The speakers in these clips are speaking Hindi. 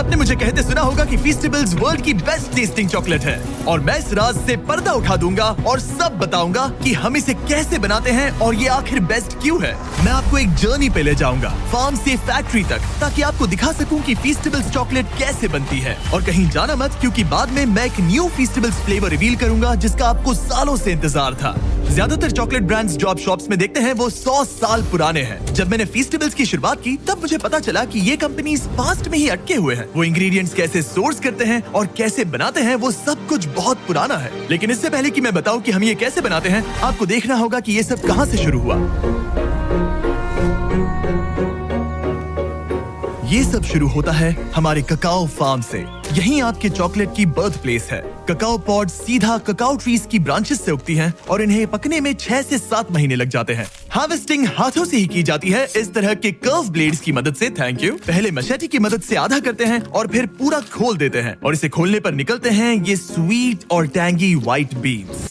आपने मुझे कहते सुना होगा कि फीस्टेबल्स वर्ल्ड की बेस्ट टेस्टिंग चॉकलेट है और मैं इस राज से पर्दा उठा दूंगा और सब बताऊंगा कि हम इसे कैसे बनाते हैं और ये आखिर बेस्ट क्यों है। मैं आपको एक जर्नी पे ले जाऊंगा, फार्म से फैक्ट्री तक, ताकि आपको दिखा सकूं कि फीस्टेबल्स चॉकलेट कैसे बनती है। और कहीं जाना मत, क्योंकि बाद में मैं एक न्यू फीस्टेबल्स फ्लेवर रिवील करूंगा जिसका आपको सालों से इंतजार था। ज्यादातर चॉकलेट ब्रांड्स जो आप शॉप्स में देखते हैं वो 100 साल पुराने हैं। जब मैंने फीस्टेबल्स की शुरुआत की तब मुझे पता चला कि ये कंपनीज पास्ट में ही अटके हुए हैं। वो इंग्रेडिएंट्स कैसे सोर्स करते हैं और कैसे बनाते हैं वो सब कुछ बहुत पुराना है। लेकिन इससे पहले कि मैं बताऊं कि हम ये कैसे बनाते हैं, आपको देखना होगा कि ये सब कहां से शुरू हुआ। ये सब शुरू होता है हमारे ककाओ फार्म से। यहीं आपके चॉकलेट की बर्थ प्लेस है। ककाओ पॉड सीधा ककाओ ट्रीज की ब्रांचेस से उगती हैं और इन्हें पकने में 6 से 7 महीने लग जाते हैं। हार्वेस्टिंग हाथों से ही की जाती है, इस तरह के कर्व ब्लेड्स की मदद से। Thank you. पहले मशेटी की मदद से आधा करते हैं और फिर पूरा खोल देते हैं और इसे खोलने पर निकलते हैं ये स्वीट और टैंगी व्हाइट बीन्स।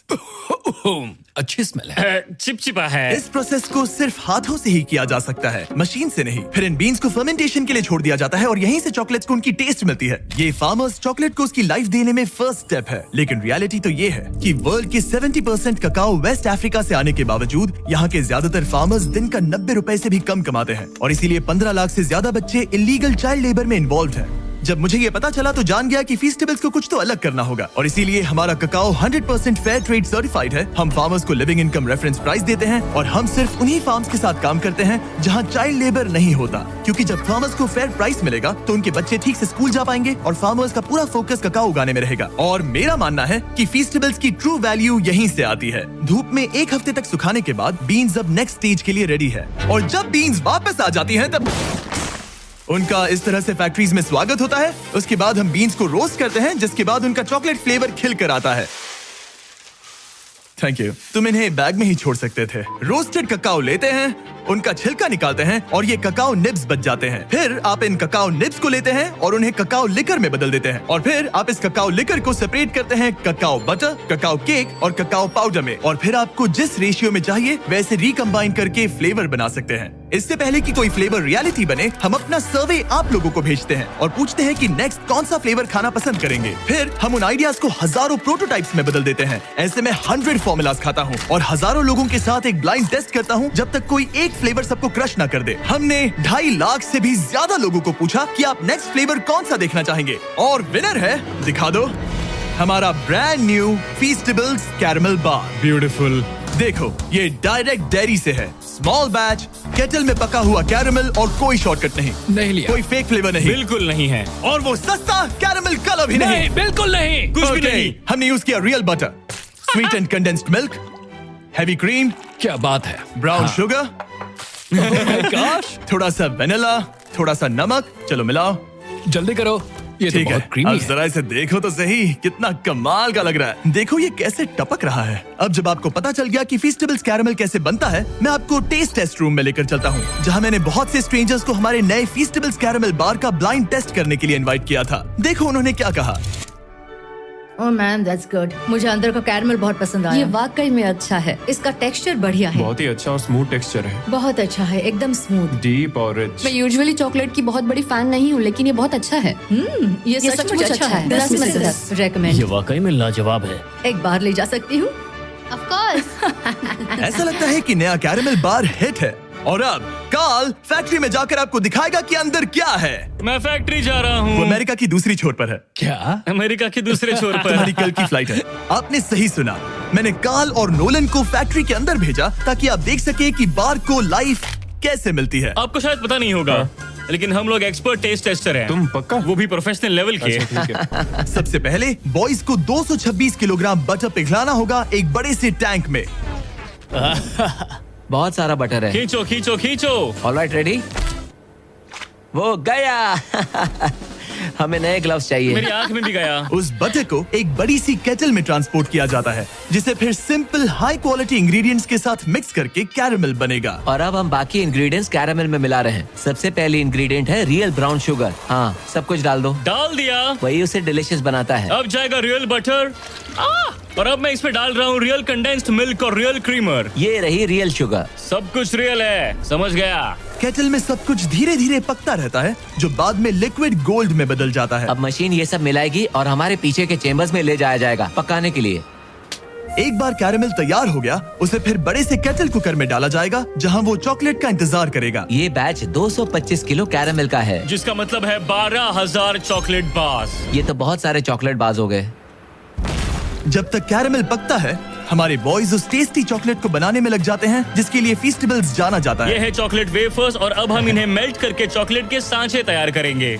अच्छी स्मेल है। चिपचिपा है। इस प्रोसेस को सिर्फ हाथों से ही किया जा सकता है, मशीन से नहीं। फिर इन बीन्स को फर्मेंटेशन के लिए छोड़ दिया जाता है और यहीं से चॉकलेट्स को उनकी टेस्ट मिलती है। ये फार्मर्स चॉकलेट को उसकी लाइफ देने में फर्स्ट स्टेप है। लेकिन रियलिटी तो ये है कि वर्ल्ड के 70% ककाओ वेस्ट अफ्रीका से आने के बावजूद यहाँ के ज्यादातर फार्मर्स दिन का 90 रुपए से भी कम कमाते हैं और इसीलिए 15 लाख से ज्यादा बच्चे इलीगल चाइल्ड लेबर में इन्वॉल्व हैं। जब मुझे ये पता चला तो जान गया कि फीस्टेबल्स को कुछ तो अलग करना होगा और इसीलिए हमारा ककाओ 100% फेयर ट्रेड सर्टिफाइड है। हम फार्मर्स को लिविंग इनकम रेफरेंस प्राइस देते हैं और हम सिर्फ उन्हीं फार्म्स के साथ काम करते हैं जहां चाइल्ड लेबर नहीं होता, क्योंकि जब फार्मर्स को फेयर प्राइस मिलेगा तो उनके बच्चे ठीक से स्कूल जा पाएंगे और फार्मर्स का पूरा फोकस ककाओ उगाने में रहेगा। और मेरा मानना है कि फीस्टेबल्स की ट्रू वैल्यू यहीं से आती है। धूप में 1 हफ्ते तक सुखाने के बाद बीन्स अब नेक्स्ट स्टेज के लिए रेडी है और जब बीन्स वापस आ जाती है तब उनका इस तरह से फैक्ट्रीज में स्वागत होता है। उसके बाद हम बीन्स को रोस्ट करते हैं, जिसके बाद उनका चॉकलेट फ्लेवर खिल कर आता है। Thank you. तुम इन्हें बैग में ही छोड़ सकते थे। रोस्टेड ककाओ लेते हैं, उनका छिलका निकालते हैं और ये ककाओ निब्स बच जाते हैं। फिर आप इन ककाओ निब्स को लेते हैं और उन्हें ककाओ लिकर में बदल देते हैं और फिर आप इस ककाओ लिकर को सेपरेट करते हैं ककाओ बटर, ककाओ केक और ककाओ पाउडर में। और फिर आपको जिस रेशियो में चाहिए वैसे रिकम्बाइन करके फ्लेवर बना सकते हैं। इससे पहले कि कोई फ्लेवर रियलिटी बने, हम अपना सर्वे आप लोगों को भेजते हैं और पूछते हैं कि नेक्स्ट कौन सा फ्लेवर खाना पसंद करेंगे। फिर हम उन आइडियाज को हजारों प्रोटोटाइप्स में बदल देते हैं। ऐसे में 100 फॉर्मूलाज खाता हूँ और हजारों लोगों के साथ एक ब्लाइंड टेस्ट करता हूँ जब तक कोई एक फ्लेवर सबको क्रश ना कर दे। हमने 2.5 लाख से भी ज्यादा लोगों को पूछा कि आप नेक्स्ट फ्लेवर कौन सा देखना चाहेंगे और विनर है, दिखा दो, हमारा ब्रांड न्यू फीस्टेबल्स कैरमल बार। ब्यूटीफुल। देखो, ये डायरेक्ट डेयरी से है, स्मॉल बैच, केटल में पका हुआ कैरमल और कोई शॉर्टकट नहीं लिया। कोई फेक फ्लेवर नहीं, बिल्कुल नहीं है। और वो सस्ता कैरमल कलर भी नहीं, बिल्कुल नहीं। कुछ भी नहीं। हमने यूज किया real butter, sweet and condensed milk, heavy cream, क्या बात है। ब्राउन शुगर, gosh, थोड़ा सा वेनिला, थोड़ा सा नमक। चलो मिलाओ, जल्दी करो। ये तो ठीक है। बहुत क्रीमी अब है। जरा इसे देखो तो सही, कितना कमाल का लग रहा है। देखो ये कैसे टपक रहा है। अब जब आपको पता चल गया कि फीस्टेबल्स कैरमल कैसे बनता है, मैं आपको टेस्ट टेस्ट रूम में लेकर चलता हूँ, जहाँ मैंने बहुत से स्ट्रेंजर्स को हमारे नए फीस्टेबल्स कैरमल बार का ब्लाइंड टेस्ट करने के लिए इनवाइट किया था। देखो उन्होंने क्या कहा। Oh man, that's good. मुझे अंदर का कैरमल बहुत पसंद आया। ये वाकई में अच्छा है। इसका टेक्सचर बढ़िया है। बहुत ही अच्छा और स्मूथ टेक्सचर है, बहुत अच्छा है, एकदम स्मूथ। डीप और रिच। मैं यूजुअली चॉकलेट की बहुत बड़ी फैन नहीं हूँ, लेकिन ये बहुत अच्छा है। ये सचमुच अच्छा है। 10 में से 10 रेकमेंड। ये वाकई में लाजवाब है। एक बार ले जा सकती हूँ। Of course. ऐसा लगता है कि नया कैरमल बार हिट है। और अब कार्ल फैक्ट्री में जाकर आपको दिखाएगा कि अंदर क्या है। मैं फैक्ट्री जा रहा वो हूँ। अमेरिका की दूसरी छोर पर है। क्या? अमेरिका के दूसरे छोर पर। तुम्हारी कल की फ्लाइट है। आपने सही सुना, मैंने कार्ल और नोलन को फैक्ट्री के अंदर भेजा ताकि आप देख सके कि बार को लाइफ कैसे मिलती है। आपको शायद पता नहीं होगा, लेकिन हम लोग एक्सपर्ट टेस्ट टेस्टर हैं। तुम पक्का? वो भी प्रोफेशनल लेवल के। अच्छा, ठीक है। सबसे पहले बॉयज को 226 किलोग्राम बटर पिघलाना होगा एक बड़े से टैंक में। बहुत सारा बटर है। खींचो खींचो खींचो। Alright, ready? वो गया। हमें नए ग्लव्स चाहिए। मेरी आंख में भी गया। उस बटर को एक बड़ी सी केटल में ट्रांसपोर्ट किया जाता है, जिसे फिर सिंपल हाई क्वालिटी इंग्रेडिएंट्स के साथ मिक्स करके कैरमल बनेगा। और अब हम बाकी इंग्रेडिएंट्स कैरमल में मिला रहे हैं। सबसे पहली इंग्रेडिएंट है रियल ब्राउन शुगर। हाँ, सब कुछ डाल दो। डाल दिया। वही उसे डिलीशियस बनाता है। अब जाएगा रियल बटर। और अब मैं इसमें डाल रहा हूँ रियल कंडेंस्ड मिल्क और रियल क्रीमर। ये रही रियल शुगर। सब कुछ रियल है, समझ गया। केटल में सब कुछ धीरे धीरे पकता रहता है, जो बाद में लिक्विड गोल्ड में बदल जाता है। अब मशीन ये सब मिलाएगी और हमारे पीछे के चेम्बर्स में ले जाया जाएगा पकाने के लिए। एक बार कैरेमल तैयार हो गया, उसे फिर बड़े से केटल कुकर में डाला जाएगा, जहां वो चॉकलेट का इंतजार करेगा। ये बैच 225 किलो कैरेमल का है। जिसका मतलब है 12,000 चॉकलेट बार्स। ये तो बहुत सारे चॉकलेट बाज हो गए। जब तक कैरेमल पकता है, हमारे बॉयज उस टेस्टी चॉकलेट को बनाने में लग जाते हैं, जिसके लिए फीस्टेबल्स जाना जाता ये है। है चॉकलेट वेफर्स और अब हम इन्हें मेल्ट करके चॉकलेट के सांचे तैयार करेंगे।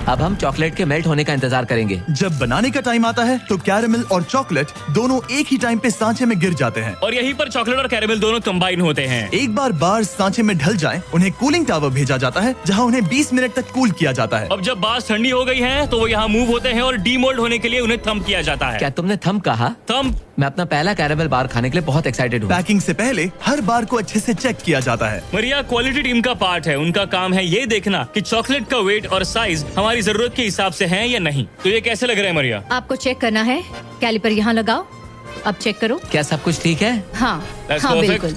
अब हम चॉकलेट के मेल्ट होने का इंतजार करेंगे। जब बनाने का टाइम आता है तो कैरेमल और चॉकलेट दोनों एक ही टाइम पे सांचे में गिर जाते हैं। और यहीं पर चॉकलेट और कैरेमल दोनों कंबाइन होते हैं। एक बार बार्स सांचे में ढल जाएं, उन्हें कूलिंग टावर भेजा जाता है, जहां उन्हें 20 मिनट तक कूल किया जाता है। अब जब बार्स ठंडी हो गई हैं, तो वो यहाँ मूव होते हैं और डीमोल्ड होने के लिए उन्हें थंब किया जाता है। क्या तुमने थंब कहा? थंब। मैं अपना पहला कैरेमल बार खाने के लिए बहुत एक्साइटेड हूँ। पैकिंग से पहले हर बार को अच्छे से चेक किया जाता है। मरिया क्वालिटी टीम का पार्ट है। उनका काम है ये देखना कि चॉकलेट का वेट और साइज हमारी जरूरत के हिसाब से है या नहीं। तो ये कैसे लग रहा है मरिया? आपको चेक करना है, कैलिपर यहाँ लगाओ, अब चेक करो। क्या सब कुछ ठीक है? हाँ That's हाँ perfect. बिल्कुल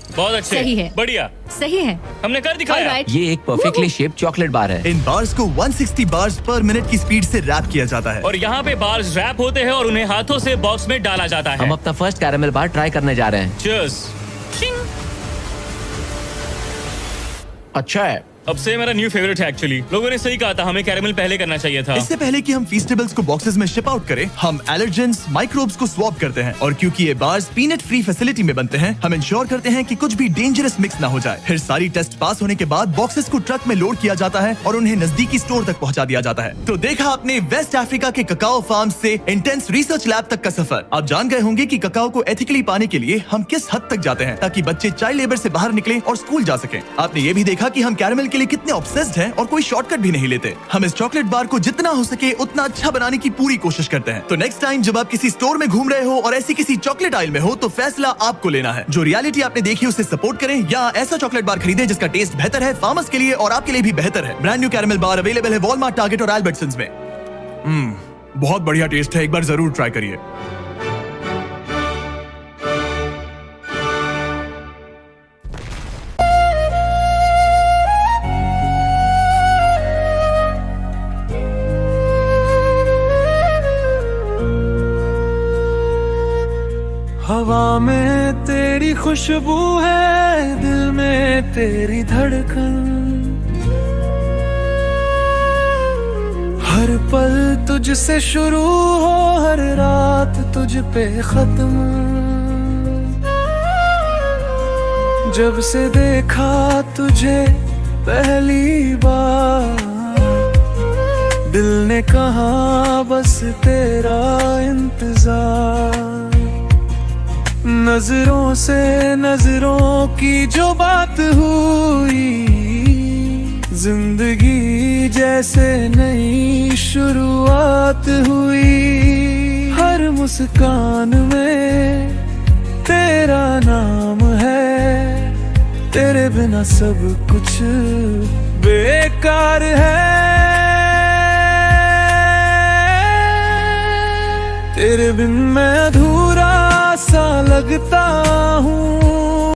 बहुत अच्छे। सही है। बढ़िया। सही है। हमने कर दिखाया। Alright. ये एक परफेक्टली शेप्ड चॉकलेट बार है। इन बार्स को 160 बार्स पर मिनट की स्पीड से रैप किया जाता है। और यहाँ पे बार्स रैप होते हैं और उन्हें हाथों से बॉक्स में डाला जाता है। हम अपना फर्स्ट कैरेमल बार ट्राई करने जा रहे हैं। Cheers. अच्छा है। अब से मेरा न्यू फेवरेट है एक्चुअली। लोगों ने सही कहा था, हमें कैरेमल पहले करना चाहिए था। इससे पहले कि हम फीस्टेबल्स को बॉक्सेस में शिप आउट करें, हम एलर्जेंस माइक्रोब्स को स्वैप करते हैं। और क्योंकि ये बार्स पीनट फ्री फैसिलिटी में बनते हैं, हम इंश्योर करते हैं कि कुछ भी डेंजरस मिक्स ना हो जाए। फिर सारी टेस्ट पास होने के बाद बॉक्सेस को ट्रक में लोड किया जाता है और उन्हें नजदीकी स्टोर तक पहुंचा दिया जाता है। तो देखा आपने वेस्ट अफ्रीका के ककाओ फार्म से इंटेंस रिसर्च लैब तक का सफर। आप जान गए होंगे कि ककाओ को एथिकली पाने के लिए हम किस हद तक जाते हैं, ताकि बच्चे चाइल्ड लेबर से बाहर निकले और स्कूल जा सकें। आपने ये भी देखा कि हम कैरेमल के लिए कितने ऑब्सेस्ड हैं और कोई शॉर्टकट भी नहीं लेते। हम इस चॉकलेट बार को जितना हो सके उतना अच्छा बनाने की पूरी कोशिश करते हैं। तो नेक्स्ट टाइम जब आप किसी स्टोर में घूम रहे हो और ऐसी किसी चॉकलेट आइल में हो, तो फैसला आपको लेना है। जो रियलिटी आपने देखी उसे सपोर्ट करें, या ऐसा चॉकलेट बार खरीदें जिसका टेस्ट बेहतर है, फार्मर्स के लिए और आपके लिए भी बेहतर है। ब्रांड न्यू कैरेमल बार अवेलेबल है वॉलमार्ट, टारगेट और एल्बर्टसन्स में। बहुत बढ़िया टेस्ट है, एक बार जरूर ट्राई करिए। हवा में तेरी खुशबू है, दिल में तेरी धड़कन, हर पल तुझसे शुरू हो, हर रात तुझ पे खत्म। जब से देखा तुझे पहली बार, दिल ने कहा बस तेरा इंतजार। नजरों से नजरों की जो बात हुई, जिंदगी जैसे नई शुरुआत हुई। हर मुस्कान में तेरा नाम है, तेरे बिना सब कुछ बेकार है। तेरे बिन मैं अधूरा सा लगता हूँ,